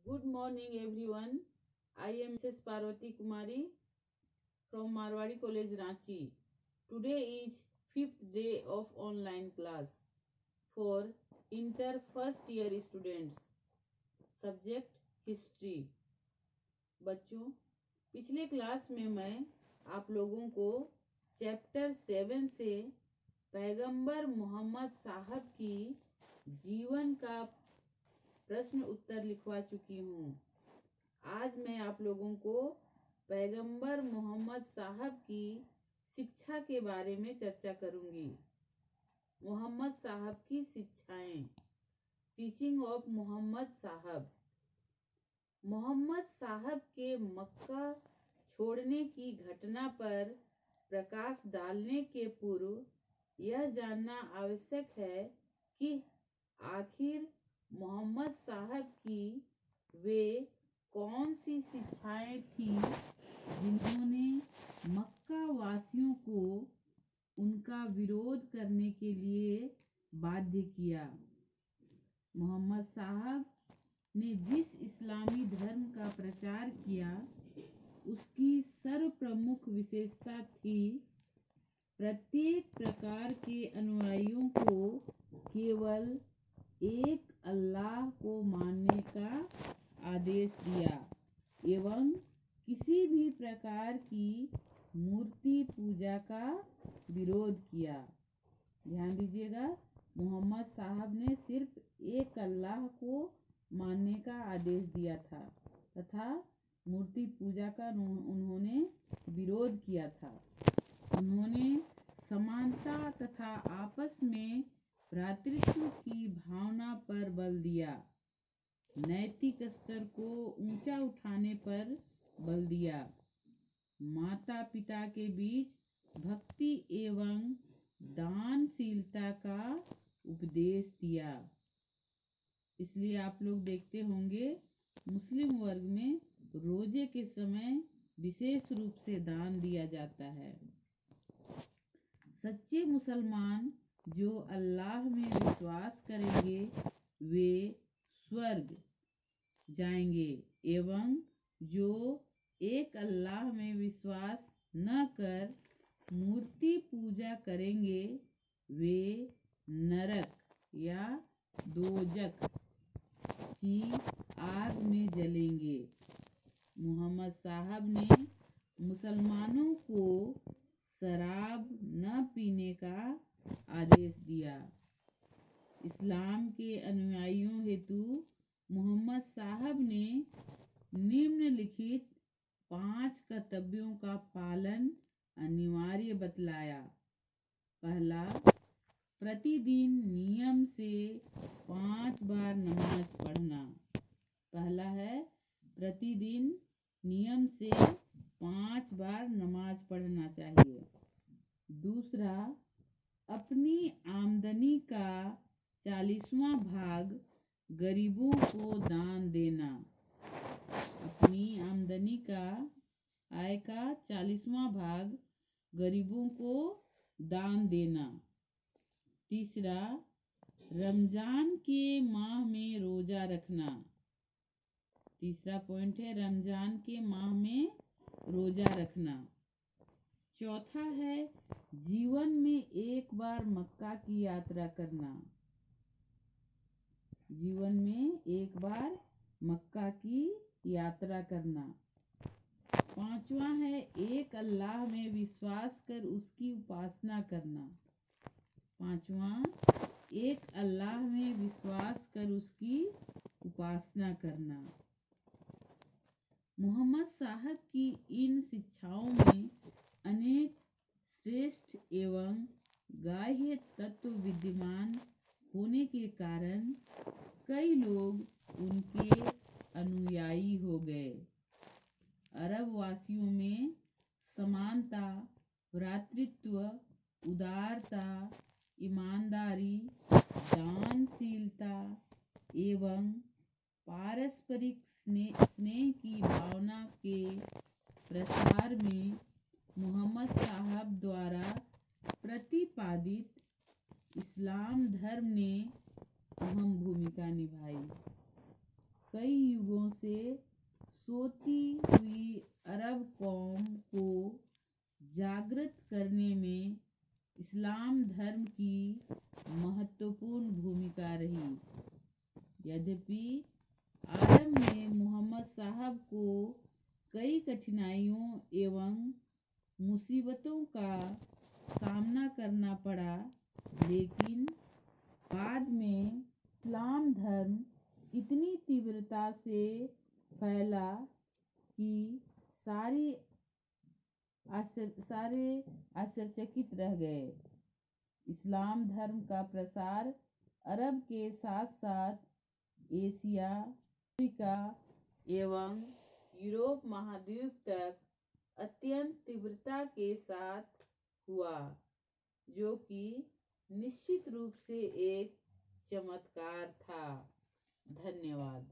Good morning everyone. I am Mrs. Parvati Kumari from Marwadi College Ranchi. Today is 5th day of online class for inter first year students. Subject history. बच्चों, पिछले class में मैं आप लोगों को chapter 7 से पैगंबर मोहम्मद साहब की जीवन का प्रश्न उत्तर लिखवा चुकी हूँ। आज मैं आप लोगों को पैगंबर मोहम्मद साहब की शिक्षा के बारे में चर्चा करूंगी। मोहम्मद साहब की शिक्षाएं। टीचिंग ऑफ मोहम्मद साहब। मोहम्मद साहब के मक्का छोड़ने की घटना पर प्रकाश डालने के पूर्व यह जानना आवश्यक है कि आखिर मोहम्मद साहब की वे कौन सी शिक्षाएं थी जिन्होंने मक्का वासियों को उनका विरोध करने के लिए बाध्य किया। मोहम्मद साहब ने जिस इस्लामी धर्म का प्रचार किया उसकी सर्वप्रमुख विशेषता थी प्रत्येक प्रकार के अनुयायियों को केवल एक अल्लाह को मानने का आदेश दिया एवं किसी भी प्रकार की मूर्ति पूजा का विरोध किया। ध्यान दीजिएगा, मोहम्मद साहब ने सिर्फ एक अल्लाह को मानने का आदेश दिया था तथा मूर्ति पूजा का उन्होंने विरोध किया था। उन्होंने समानता तथा आपस में भ्रातृत्व की भावना पर बल दिया, नैतिक स्तर को ऊंचा उठाने पर बल दिया, माता पिता के बीच भक्ति एवं दानशीलता का उपदेश दिया। इसलिए आप लोग देखते होंगे मुस्लिम वर्ग में रोजे के समय विशेष रूप से दान दिया जाता है। सच्चे मुसलमान जो अल्लाह में विश्वास करेंगे वे स्वर्ग जाएंगे एवं जो एक अल्लाह में विश्वास न कर मूर्ति पूजा करेंगे वे नरक या दोजख की आग में जलेंगे। मोहम्मद साहब ने मुसलमानों को शराब न पीने का आदेश दिया। इस्लाम के अनुयायियों हेतु मोहम्मद साहब ने निम्नलिखित 5 कर्तव्यों का पालन अनिवार्य बतलाया। पहला, प्रतिदिन नियम से 5 बार नमाज पढ़ना। पहला है प्रतिदिन नियम से 5 बार नमाज पढ़ना चाहिए। दूसरा, अपनी आमदनी का 40वां भाग गरीबों को दान देना। अपनी आमदनी का आय का 40वां भाग गरीबों को दान देना। तीसरा, रमजान के माह में रोजा रखना। तीसरा पॉइंट है रमजान के माह में रोजा रखना। चौथा है जीवन में एक बार मक्का की यात्रा करना। जीवन में एक बार मक्का की यात्रा करना। पांचवा है एक अल्लाह में विश्वास कर उसकी उपासना करना। पांचवा, एक अल्लाह में विश्वास कर उसकी उपासना करना। मोहम्मद साहब की इन शिक्षाओं में अनेक श्रेष्ठ एवं गाह्य तत्व विद्यमान होने के कारण कई लोग उनके अनुयायी हो गए। अरब वासियों में समानता, भ्रातृत्व, उदारता, ईमानदारी, दानशीलता एवं पारस्परिक स्नेह की भावना के प्रसार में मोहम्मद साहब द्वारा प्रतिपादित इस्लाम धर्म ने अहम भूमिका निभाई। कई युगों से सोती हुई अरब कौम को जागृत करने में इस्लाम धर्म की महत्वपूर्ण भूमिका रही। यद्यपि आरंभ में मोहम्मद साहब को कई कठिनाइयों एवं मुसीबतों का सामना करना पड़ा, लेकिन बाद में इस्लाम धर्म इतनी तीव्रता से फैला कि सारे आश्चर्यचकित रह गए। इस्लाम धर्म का प्रसार अरब के साथ साथ एशिया, अफ्रीका एवं यूरोप महाद्वीप तक अत्यंत तीव्रता के साथ हुआ, जो कि निश्चित रूप से एक चमत्कार था। धन्यवाद।